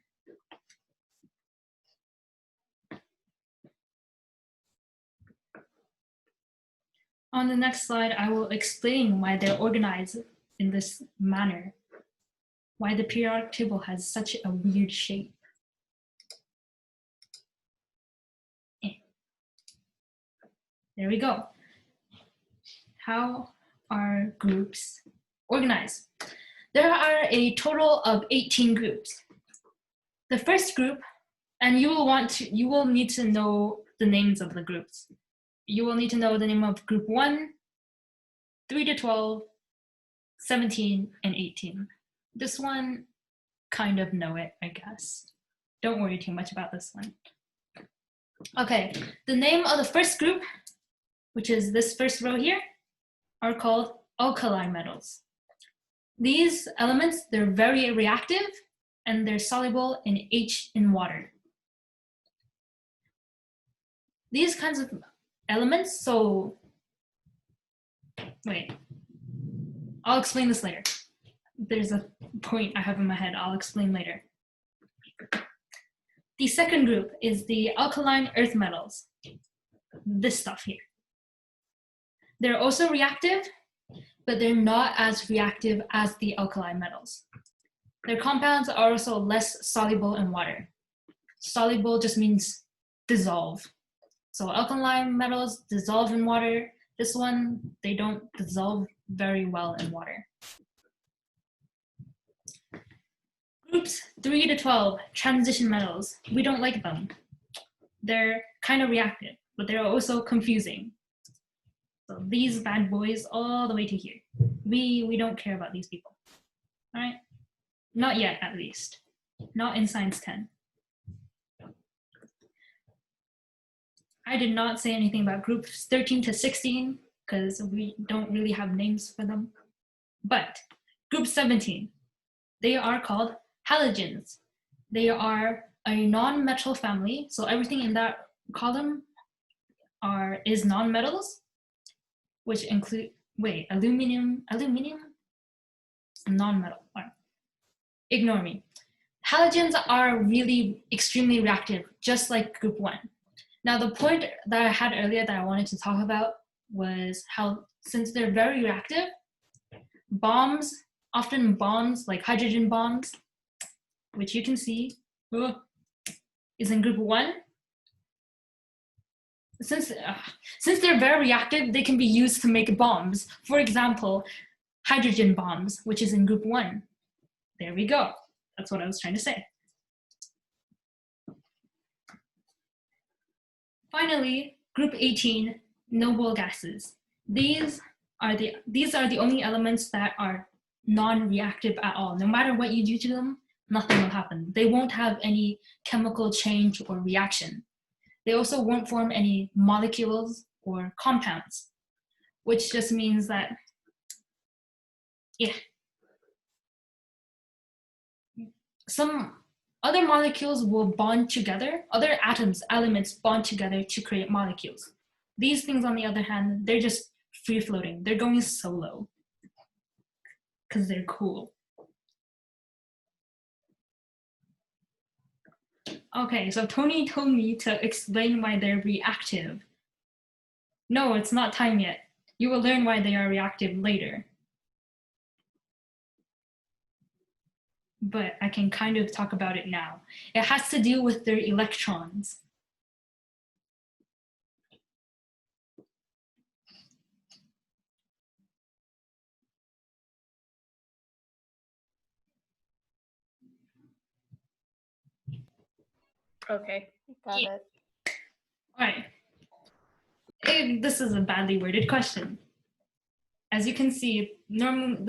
On the next slide, I will explain why they're organized in this manner, why the periodic table has such a weird shape. There we go. How are groups organized? There are a total of 18 groups. The first group, and you will need to know the names of the groups. You will need to know the name of group 1, 3 to 12, 17, and 18. This one, kind of know it, I guess. Don't worry too much about this one. Okay, the name of the first group, which is this first row here, are called alkali metals. These elements, they're very reactive and they're soluble in H in water. These kinds of elements, wait, I'll explain this later. There's a point I have in my head, I'll explain later. The second group is the alkaline earth metals, this stuff here. They're also reactive, but they're not as reactive as the alkali metals. Their compounds are also less soluble in water. Soluble just means dissolve. So alkaline metals dissolve in water. This one, they don't dissolve very well in water. Groups 3 to 12, transition metals. We don't like them. They're kind of reactive, but they're also confusing. So these bad boys all the way to here. We don't care about these people. All right? Not yet, at least. Not in Science 10. I did not say anything about groups 13 to 16 because we don't really have names for them. But group 17, they are called halogens. They are a non-metal family, so everything in that column is non-metals, which include aluminum, non-metal. Right. Ignore me. Halogens are really extremely reactive, just like group 1. Now, the point that I had earlier that I wanted to talk about was how, since they're very reactive, often bombs like hydrogen bombs, which you can see, is in group 1. Since they're very reactive, they can be used to make bombs. For example, hydrogen bombs, which is in group 1. There we go. That's what I was trying to say. Finally, group 18, noble gases. These are the only elements that are non-reactive at all. No matter what you do to them, nothing will happen. They won't have any chemical change or reaction. They also won't form any molecules or compounds, which just means that, some other molecules will bond together, other elements bond together to create molecules. These things, on the other hand, they're just free floating. They're going solo because they're cool. Okay, so Tony told me to explain why they're reactive. No, it's not time yet. You will learn why they are reactive later. But I can kind of talk about it now. It has to do with their electrons. Okay, got it. All right. This is a badly worded question. As you can see, normally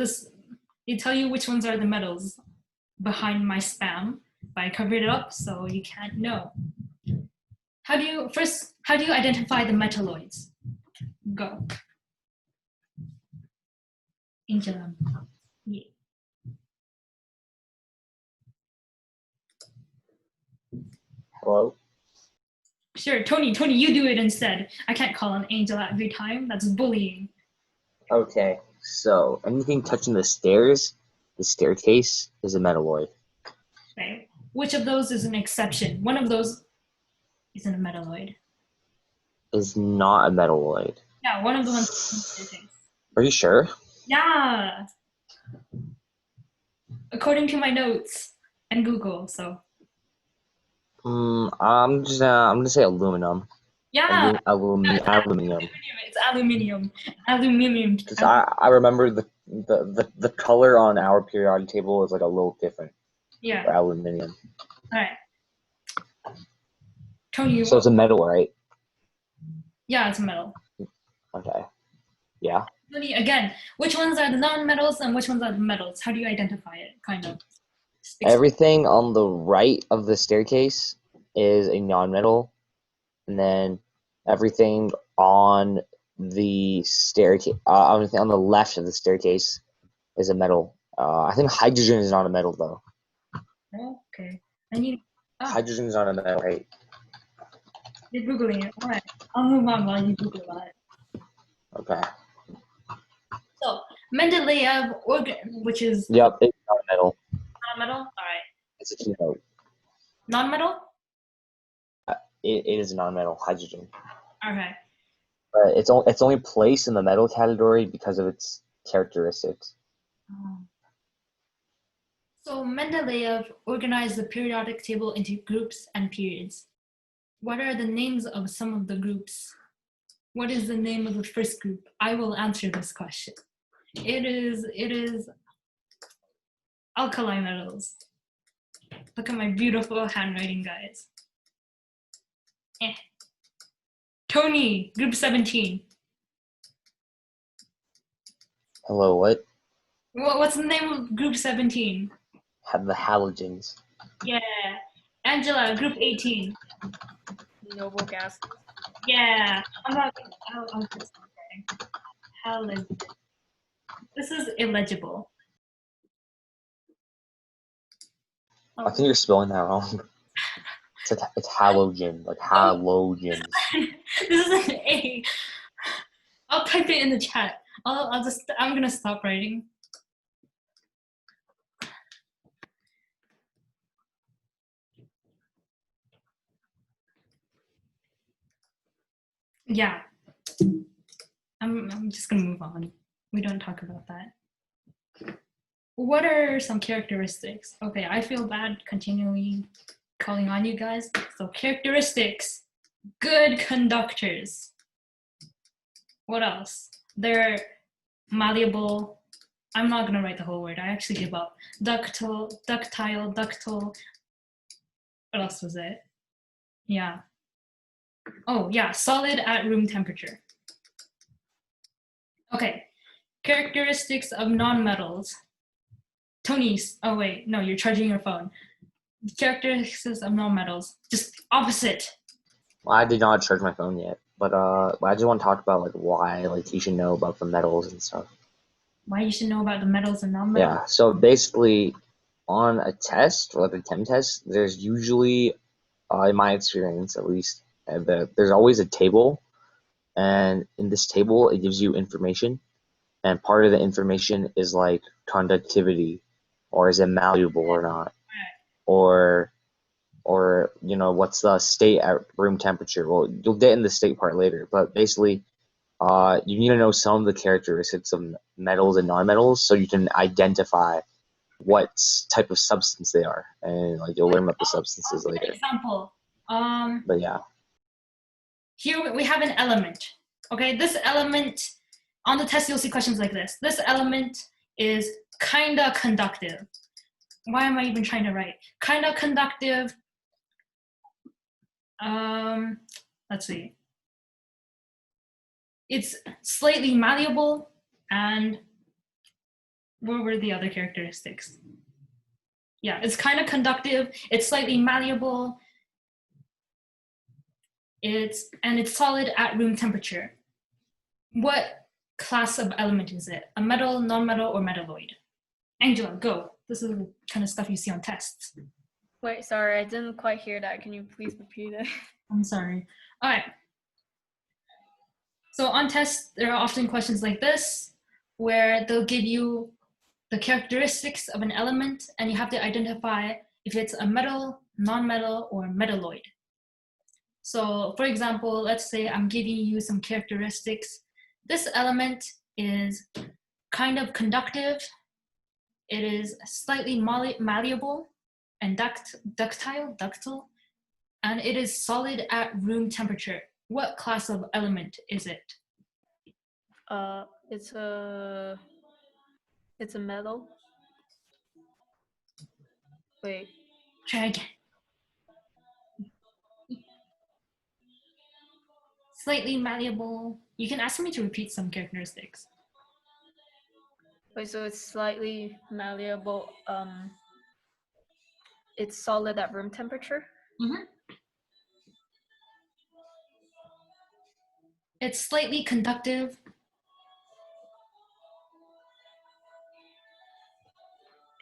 they tell you which ones are the metals behind my spam, but I covered it up so you can't know. How do you identify the metalloids? Go. Angela. Yeah. Hello? Sure, Tony, you do it instead. I can't call on Angela every time. That's bullying. Okay, so anything touching the stairs, the staircase, is a metalloid. Right. Which of those is an exception? One of those isn't a metalloid. Is not a metalloid. Yeah, one of the ones. Are you sure? Yeah. According to my notes and Google, so. I'm gonna say aluminum. Yeah. Aluminium. It's aluminium. Aluminium. Because I remember the color on our periodic table is like a little different. Yeah. For aluminium. All right. Tony. So it's a metal, right? Yeah, it's a metal. Okay. Yeah. Tony, again, which ones are the non-metals and which ones are the metals? How do you identify it? Kind of. Everything on the right of the staircase is a non-metal, and then everything on the staircase, on the left of the staircase, is a metal. I think hydrogen is not a metal though. Okay. Hydrogen is not a metal, right? You're Googling it. All right. I'll move on while you Google it. Okay. So, Mendeleev, which is... Yep, it's not a metal. Not a metal? All right. It's a keynote. Non-metal? It is a non-metal, hydrogen. Okay. But it's only placed in the metal category because of its characteristics. So Mendeleev organized the periodic table into groups and periods. What are the names of some of the groups? What is the name of the first group? I will answer this question. It is alkali metals. Look at my beautiful handwriting, guys. Tony, group 17. Hello, what? What's the name of group 17? Have the halogens. Yeah. Angela, group 18. Noble gases. Yeah, I'm not. I'll just okay. How is it? This is illegible. I think you're spelling that wrong. It's halogen, like halogens. This is an A. I'll type it in the chat. I'm gonna stop writing. Yeah. I'm just gonna move on. We don't talk about that. What are some characteristics? Okay, I feel bad continually calling on you guys. So characteristics, good conductors. What else? They're malleable. I'm not gonna write the whole word. I actually give up. Ductile. What else was it? Yeah. Oh yeah, solid at room temperature. Okay, characteristics of nonmetals. Tony's, oh wait, no, you're charging your phone. Characteristics of nonmetals, just opposite. Well, I did not charge my phone yet, but I just want to talk about like why like you should know about the metals and stuff. Why you should know about the metals and nonmetals? Yeah. So basically, on a test, like a chem test, there's usually, in my experience at least, there's always a table, and in this table it gives you information, and part of the information is like conductivity, or is it malleable or not, or you know what's the state at room temperature. Well, you'll get in the state part later, but basically you need to know some of the characteristics of metals and nonmetals so you can identify what type of substance they are, and like you'll learn about the substances later. Example. But yeah, Here we have an element. Okay, this element, on the test you'll see questions like this. This element is kinda conductive. Why am I even trying to write? Kinda conductive. Let's see. It's slightly malleable, and what were the other characteristics? Yeah, it's kind of conductive, it's slightly malleable, it's solid at room temperature. What class of element is it? A metal, non-metal, or metalloid? Angela, go. This is the kind of stuff you see on tests. Wait, sorry, I didn't quite hear that. Can you please repeat it? I'm sorry. All right. So on tests, there are often questions like this, where they'll give you the characteristics of an element, and you have to identify if it's a metal, non-metal, or metalloid. So for example, let's say I'm giving you some characteristics. This element is kind of conductive. It is slightly malleable and ductile, and it is solid at room temperature. What class of element is it? It's a metal. Wait. Try again. Slightly malleable. You can ask me to repeat some characteristics. Wait, so it's slightly malleable. It's solid at room temperature. Mm-hmm. It's slightly conductive.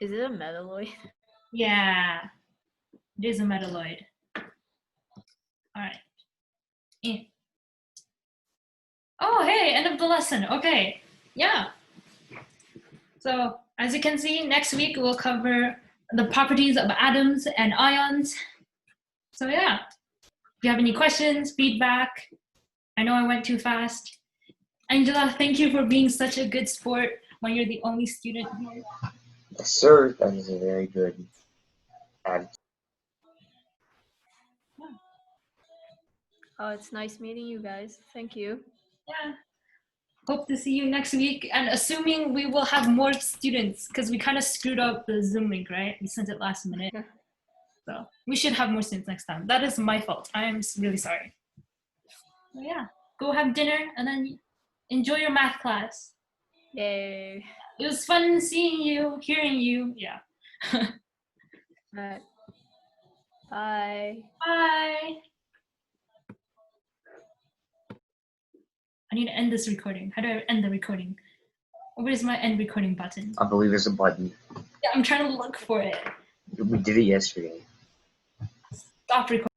Is it a metalloid? Yeah, it is a metalloid. All right. Yeah. Oh, hey, end of the lesson. Okay, yeah. So as you can see, next week we'll cover the properties of atoms and ions. So yeah, if you have any questions, feedback, I know I went too fast. Angela, thank you for being such a good sport when you're the only student here. yes, sir. That is a very good attitude. Oh, it's nice meeting you guys. Thank you. Yeah. Hope to see you next week, and assuming we will have more students, because we kind of screwed up the Zoom link, right? We sent it last minute. Yeah. So we should have more students next time. That is my fault. I am really sorry. So yeah, go have dinner and then enjoy your math class. Yay. It was fun seeing you, hearing you. Yeah. Right. Bye. Bye. need to end this recording. How do I end the recording? Where's my end recording button? I believe there's a button. Yeah, I'm trying to look for it. We did it yesterday. Stop recording.